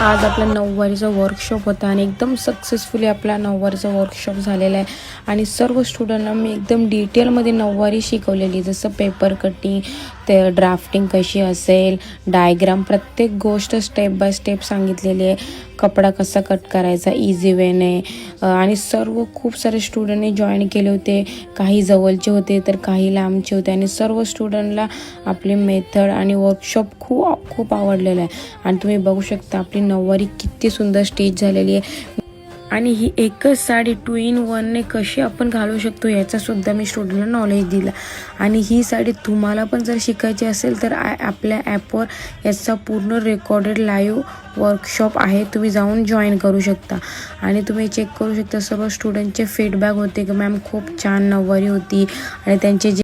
आज आपला नऊवारीचा वर्कशॉप होता आणि एकदम सक्सेसफुली आपला नऊवारीचा वर्कशॉप झालेला आहे आणि सर्व स्टुडंटना मी एकदम डिटेलमध्ये नऊवारी शिकवलेली, जसं पेपर कटिंग, ते ड्राफ्टिंग कशी असेल, डायग्राम, प्रत्येक गोष्ट स्टेप बाय स्टेप सांगितलेली आहे. कपडा कसा कट करायचा इझी वेने आणि सर्व खूप सारे स्टुडंटने जॉईन केले होते. काही जवळचे होते तर काही लांबचे होते आणि सर्व स्टुडंटला आपली मेथड आणि वर्कशॉप खूप आवडलेलं आहे. आणि तुम्ही बघू शकता आपली नऊवारी किती सुंदर स्टिच झालेली आहे आणि ही एकच साडी 2 in 1 ने कशी आपण घालू शकतो याचासुद्धा मी स्टुडंटला नॉलेज दिलं. आणि ही साडी तुम्हाला पण जर शिकायची असेल तर आपल्या ॲपवर याचा पूर्ण रेकॉर्डेड लाईव्ह वर्कशॉप आहे, तुम्ही जाऊन जॉईन करू शकता आणि तुम्ही चेक करू शकता. सर्व स्टुडंटचे फीडबॅक होते की मॅम खूप छान नऊवारी होती आणि त्यांचे जे